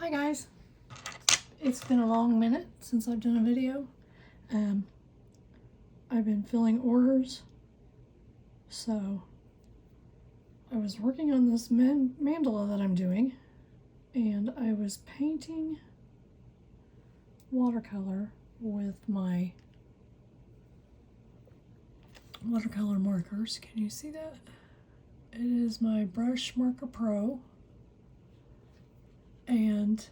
Hi guys, it's been a long minute since I've done a video. I've been filling orders, so I was working on this mandala that I'm doing, and I was painting watercolor with my watercolor markers. Can you see that? It is my BrushMarker Pro, and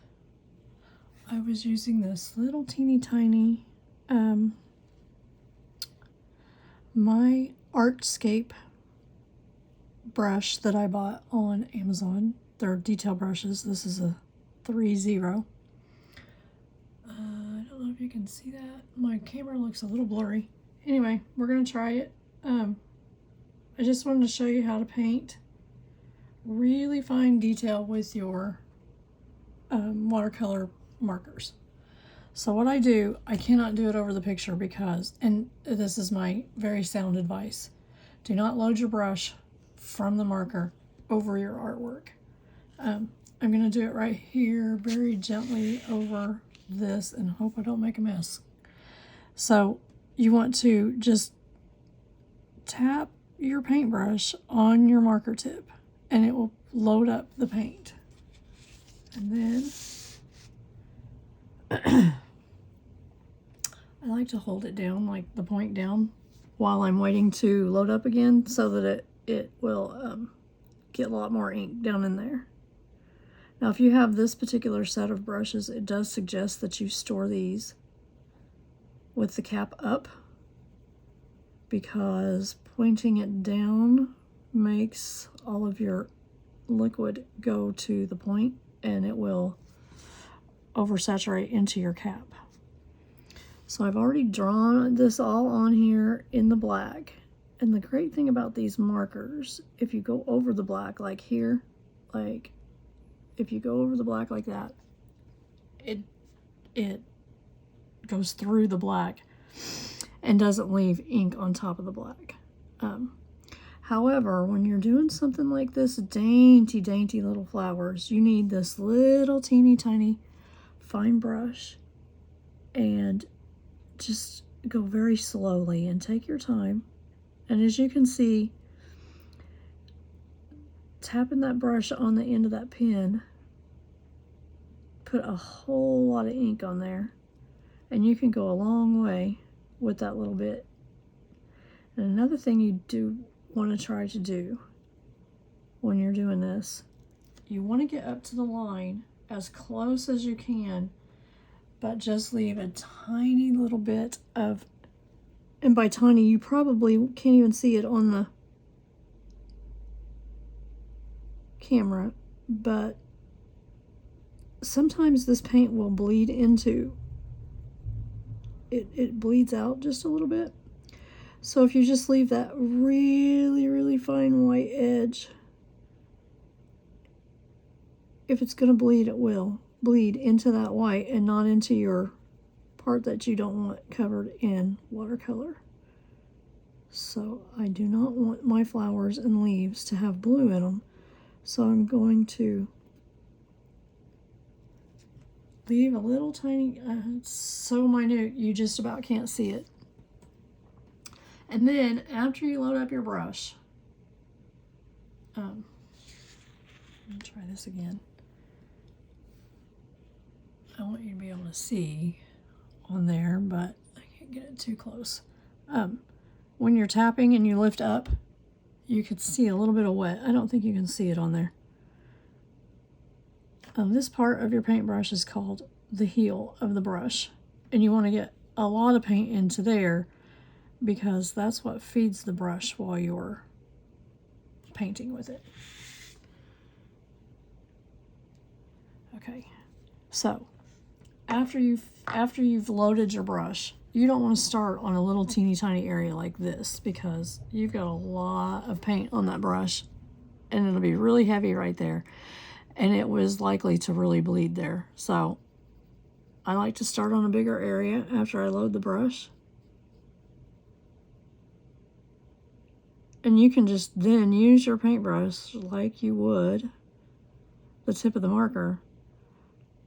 I was using this little teeny tiny my Artscape brush that I bought on Amazon. They're detail brushes. This is a 3-0. I don't know if you can see that. My camera looks a little blurry. Anyway, we're gonna try it. I just wanted to show you how to paint really fine detail with your watercolor markers. So what I do, I cannot do it over the picture because, and this is my very sound advice, do not load your brush from the marker over your artwork. I'm going to do it right here very gently over this and hope I don't make a mess. So you want to just tap your paintbrush on your marker tip and it will load up the paint. And then I like to hold it down, like the point down, while I'm waiting to load up again so that it will get a lot more ink down in there. Now, if you have this particular set of brushes, it does suggest that you store these with the cap up, because pointing it down makes all of your liquid go to the point and it will oversaturate into your cap. So I've already drawn this all on here in the black. And the great thing about these markers, if you go over the black like here, like if you go over the black like that, it goes through the black and doesn't leave ink on top of the black. However, when you're doing something like this, dainty little flowers, you need this little teeny tiny fine brush, and just go very slowly and take your time. And as you can see, tapping that brush on the end of that pen put a whole lot of ink on there, and you can go a long way with that little bit. And another thing you do want to try to do when you're doing this, you want to get up to the line as close as you can, but just leave a tiny little bit of, and by tiny, you probably can't even see it on the camera, but sometimes this paint will bleed into, it bleeds out just a little bit. So if you just leave that really fine white edge, if it's going to bleed, it will bleed into that white and not into your part that you don't want covered in watercolor. So I do not want my flowers and leaves to have blue in them. So I'm going to leave a little tiny, it's so minute you just about can't see it. And then after you load up your brush, let me try this again. I want you to be able to see on there, but I can't get it too close. When you're tapping and you lift up, you could see a little bit of wet. I don't think you can see it on there. This part of your paintbrush is called the heel of the brush, and you want to get a lot of paint into there because that's what feeds the brush while you're painting with it. Okay, so after you've loaded your brush, you don't want to start on a little teeny tiny area like this, because you've got a lot of paint on that brush and it'll be really heavy right there, and it was likely to really bleed there. So I like to start on a bigger area after I load the brush, and you can just then use your paintbrush like you would the tip of the marker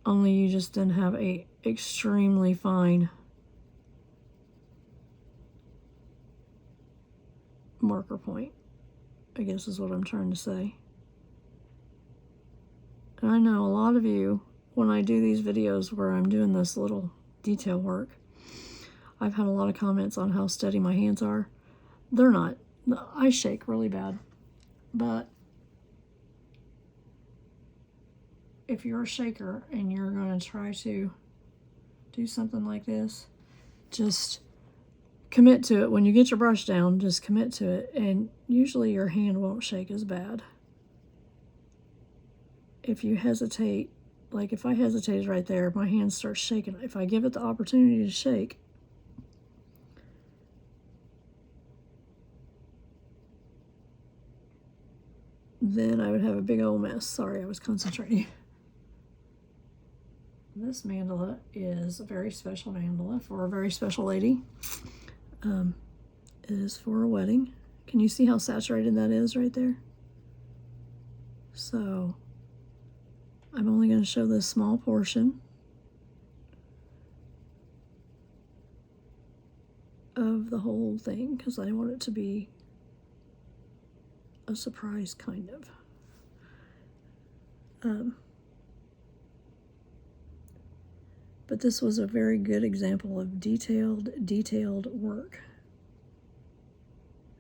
only you just then have a extremely fine marker point, I guess is what I'm trying to say. And I know a lot of you, when I do these videos where I'm doing this little detail work, I've had a lot of comments on how steady my hands are. They're not. I shake really bad. But if you're a shaker and you're going to try to do something like this, just commit to it. When you get your brush down, just commit to it, and usually your hand won't shake as bad. If you hesitate, like if I hesitated right there, my hand starts shaking. If I give it the opportunity to shake, then I would have a big old mess. Sorry, I was concentrating. This mandala is a very special mandala for a very special lady. It is for a wedding. Can you see how saturated that is right there? So I'm only going to show this small portion of the whole thing because I want it to be a surprise, kind of. But this was a very good example of detailed work.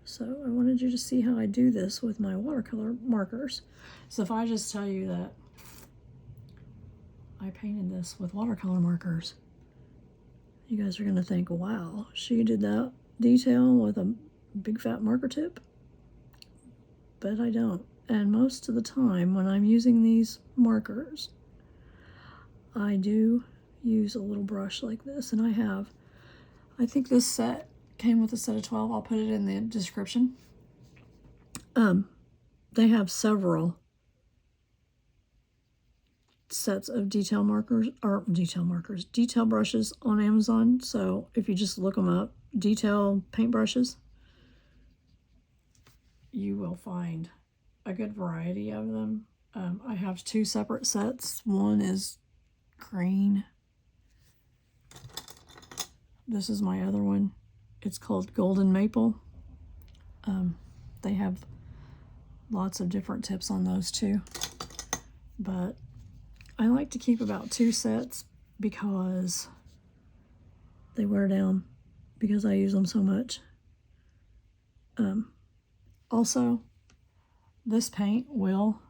So I wanted you to see how I do this with my watercolor markers. So if I just tell you that I painted this with watercolor markers, you guys are going to think, wow, she did that detail with a big fat marker tip. But I don't. And most of the time when I'm using these markers, I do use a little brush like this. And I think this set came with a set of 12. I'll put it in the description. They have several sets of detail brushes on Amazon. So if you just look them up, detail paintbrushes, you will find a good variety of them. I have two separate sets. One is green. This is my other one. It's called Golden Maple. They have lots of different tips on those too. But I like to keep about 2 sets because they wear down because I use them so much. Also, this paint will,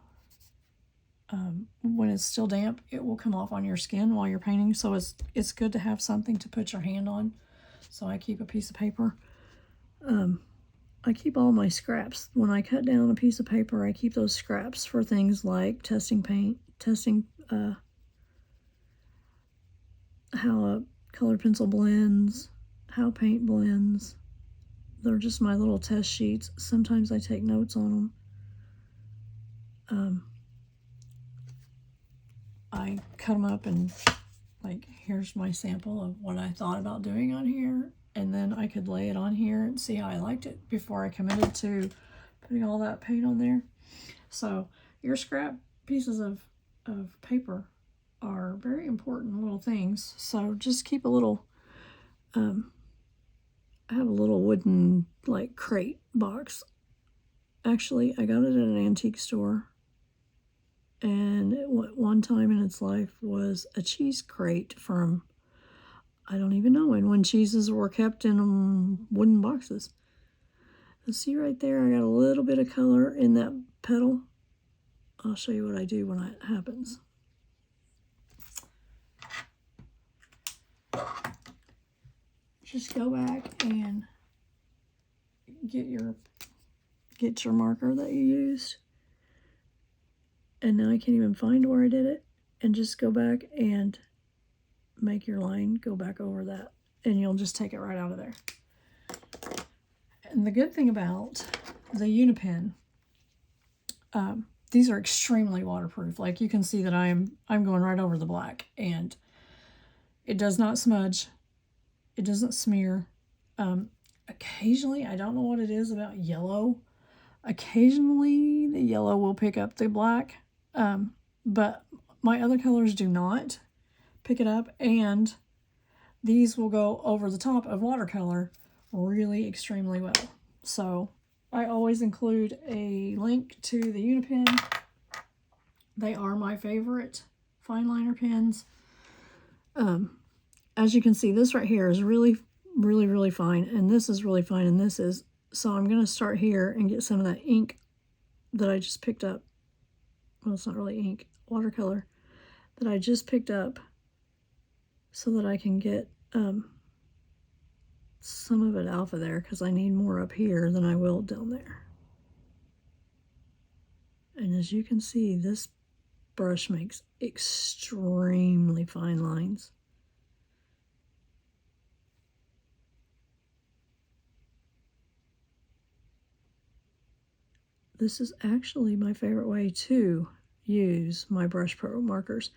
when it's still damp, it will come off on your skin while you're painting. So it's good to have something to put your hand on. So I keep a piece of paper. I keep all my scraps. When I cut down a piece of paper, I keep those scraps for things like testing paint, testing how a colored pencil blends, how paint blends. They're just my little test sheets. Sometimes I take notes on them. I cut them up and, like, here's my sample of what I thought about doing on here. And then I could lay it on here and see how I liked it before I committed to putting all that paint on there. So your scrap pieces of paper are very important little things. So just keep a little, I have a little wooden, like, crate box. Actually, I got it at an antique store. And one time in its life was a cheese crate from, I don't even know when cheeses were kept in wooden boxes. And see right there, I got a little bit of color in that petal. I'll show you what I do when it happens. Just go back and get your marker that you used. And now I can't even find where I did it. And just go back and make your line go back over that. And you'll just take it right out of there. And the good thing about the Uni-Pin, these are extremely waterproof. Like, you can see that I'm going right over the black. And it does not smudge. It doesn't smear. Occasionally, I don't know what it is about yellow. Occasionally, the yellow will pick up the black. But my other colors do not. pick it up, and these will go over the top of watercolor really extremely well. So I always include a link to the Uni-Pin. They are my favorite fine liner pens. As you can see, this right here is really, really, really fine, and this is really fine, and this is, so I'm going to start here and get some of that ink that I just picked up. Well, it's not really ink, watercolor that I just picked up, so that I can get some of it off of there, because I need more up here than I will down there. And as you can see, this brush makes extremely fine lines. This is actually my favorite way to use my BrushMarker markers.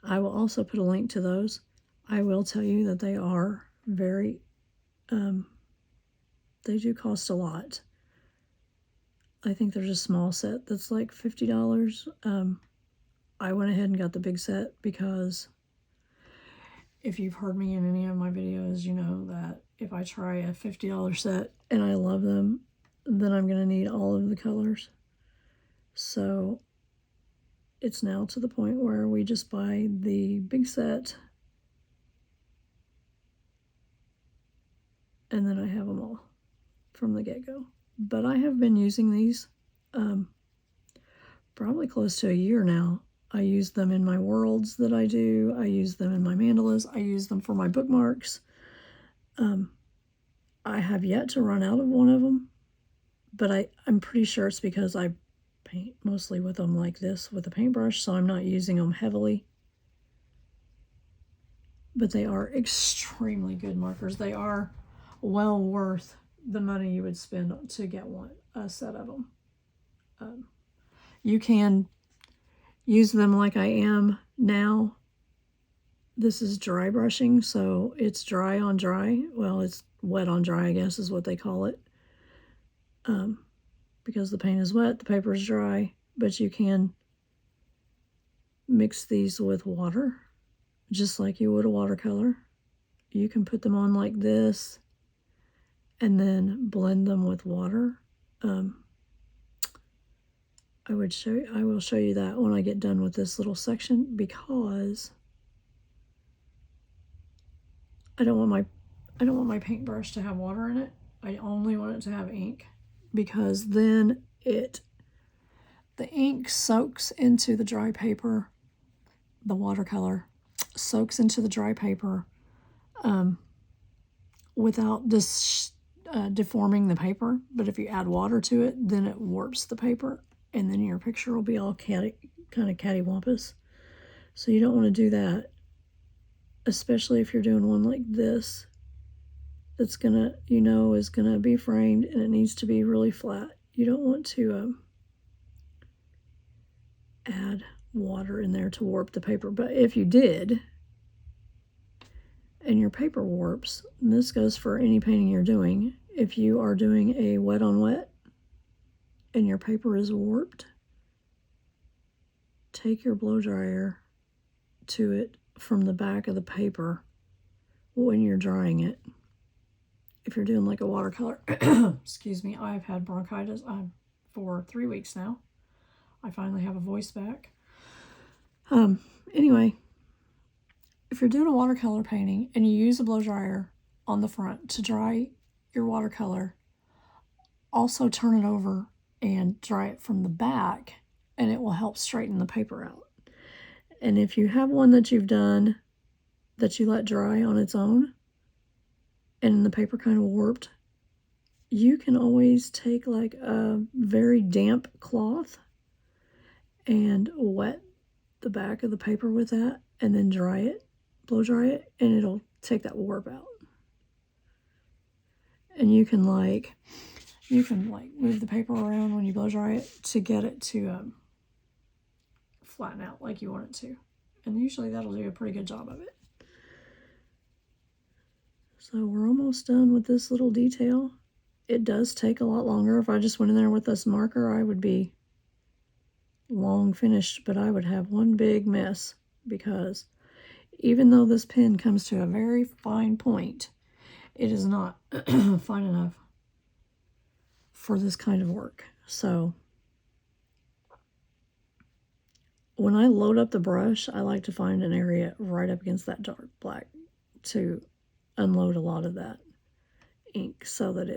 I will also put a link to those. I will tell you that they are very, they do cost a lot. I think there's a small set that's like $50. I went ahead and got the big set because if you've heard me in any of my videos, you know that if I try a $50 set and I love them, then I'm going to need all of the colors. So it's now to the point where we just buy the big set, and then I have them all from the get-go. But I have been using these probably close to a year now. I use them in my worlds that I do. I use them in my mandalas. I use them for my bookmarks. I have yet to run out of one of them, but I'm pretty sure it's because I paint mostly with them like this with a paintbrush, so I'm not using them heavily. But they are extremely good markers. They are well worth the money you would spend to get a set of them. You can use them like I am now. This is dry brushing, so it's dry on dry. Well, it's wet on dry, I guess is what they call it. Because the paint is wet, the paper is dry, but you can mix these with water, just like you would a watercolor. You can put them on like this and then blend them with water. I will show you that when I get done with this little section, because I don't want my paintbrush to have water in it. I only want it to have ink, because then the ink soaks into the dry paper, the watercolor soaks into the dry paper without deforming the paper. But if you add water to it, then it warps the paper, and then your picture will be all kind of cattywampus. So you don't want to do that, especially if you're doing one like this that's gonna, is gonna be framed and it needs to be really flat. You don't want to add water in there to warp the paper. But if you did, and your paper warps, and this goes for any painting you're doing, if you are doing a wet on wet and your paper is warped, take your blow dryer to it from the back of the paper when you're drying it. If you're doing like a watercolor, excuse me, I've had bronchitis for 3 weeks now. I finally have a voice back. Anyway, if you're doing a watercolor painting and you use a blow dryer on the front to dry your watercolor, also turn it over and dry it from the back, and it will help straighten the paper out. And if you have one that you've done that you let dry on its own and the paper kind of warped, you can always take like a very damp cloth and wet the back of the paper with that, and then dry it, blow dry it, and it'll take that warp out. And you can move the paper around when you blow dry it to get it to flatten out like you want it to. And usually that'll do a pretty good job of it. So we're almost done with this little detail. It does take a lot longer. If I just went in there with this marker, I would be long finished, but I would have one big mess, because even though this pen comes to a very fine point, it is not fine enough for this kind of work. So when I load up the brush, I like to find an area right up against that dark black to unload a lot of that ink so that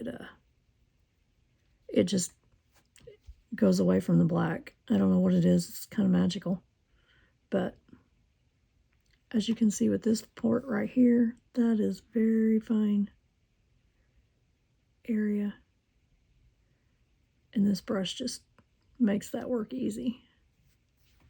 it just goes away from the black. I don't know what it is. It's kind of magical. But as you can see with this port right here, that is very fine area. And this brush just makes that work easy.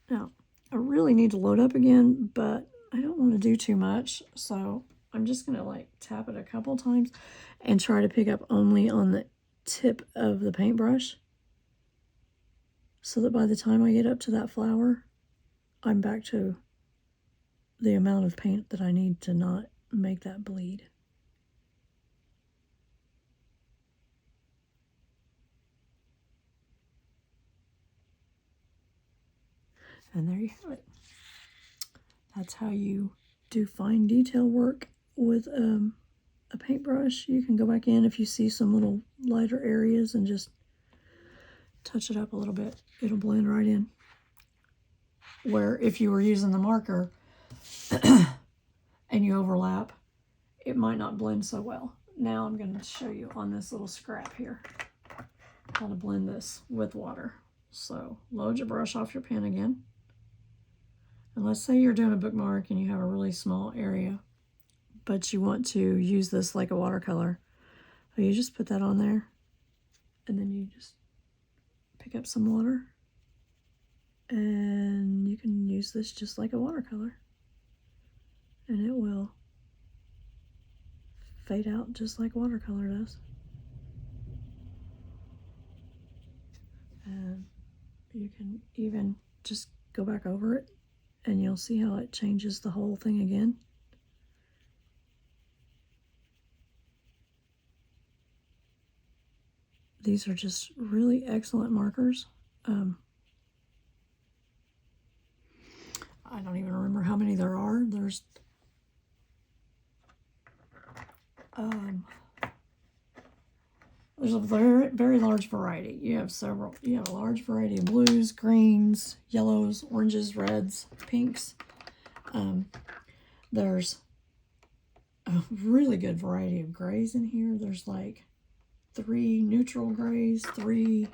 Now, I really need to load up again, but I don't want to do too much. So I'm just going to like tap it a couple times and try to pick up only on the tip of the paintbrush, so that by the time I get up to that flower, I'm back to the amount of paint that I need to not make that bleed. And there you have it. That's how you do fine detail work with a paintbrush. You can go back in if you see some little lighter areas and just touch it up a little bit. It'll blend right in. Where if you were using the marker and you overlap, it might not blend so well. Now I'm going to show you on this little scrap here how to blend this with water. So load your brush off your pen again. And let's say you're doing a bookmark and you have a really small area, but you want to use this like a watercolor. So you just put that on there, and then you just pick up some water, and you can use this just like a watercolor. And it will fade out just like watercolor does. And you can even just go back over it, and you'll see how it changes the whole thing again. These are just really excellent markers. I don't even remember how many there are. There's a very, very large variety. You have a large variety of blues, greens, yellows, oranges, reds, pinks. There's a really good variety of grays in here. There's like 3 neutral grays, 3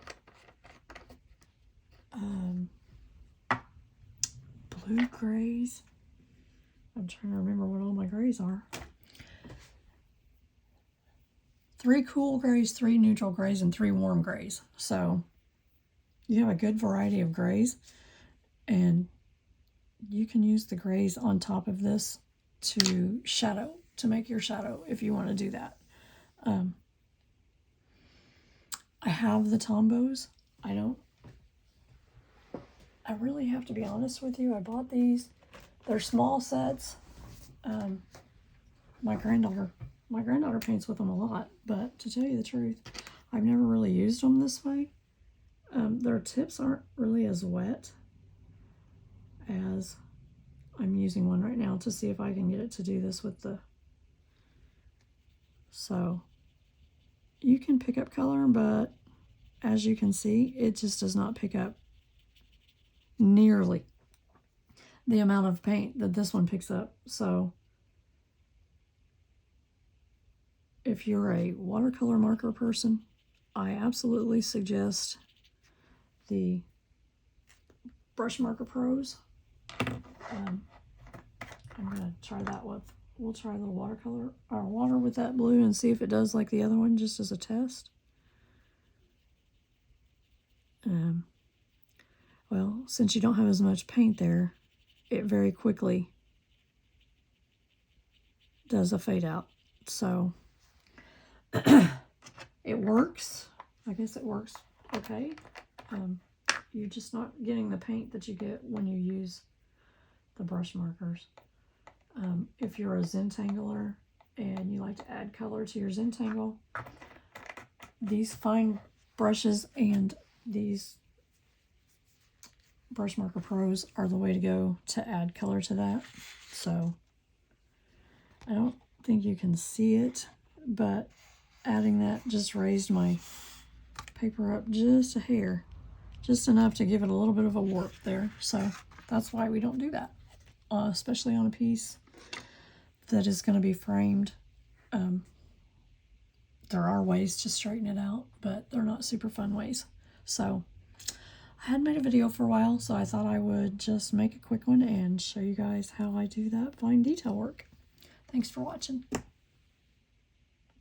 blue grays. I'm trying to remember what all my grays are. 3 cool grays, 3 neutral grays, and 3 warm grays. So you have a good variety of grays, and you can use the grays on top of this to make your shadow if you want to do that. I have the Tombos. I really have to be honest with you. I bought these. They're small sets. My granddaughter paints with them a lot, but to tell you the truth, I've never really used them this way. Their tips aren't really as wet as I'm using one right now to see if I can get it to do this with the... So you can pick up color, but as you can see, it just does not pick up nearly the amount of paint that this one picks up. So if you're a watercolor marker person, I absolutely suggest the BrushMarker Pros. I'm going to try that with, we'll try the water with that blue and see if it does like the other one, just as a test. Well, since you don't have as much paint there, it very quickly does a fade out. So it works. I guess it works okay. You're just not getting the paint that you get when you use the brush markers. If you're a Zentangler and you like to add color to your Zentangle, these fine brushes and these BrushMarker Pros are the way to go to add color to that. So I don't think you can see it, but adding that just raised my paper up just a hair, just enough to give it a little bit of a warp there. So that's why we don't do that, especially on a piece that is going to be framed. There are ways to straighten it out, but they're not super fun ways. So I hadn't made a video for a while, so I thought I would just make a quick one and show you guys how I do that fine detail work. Thanks for watching.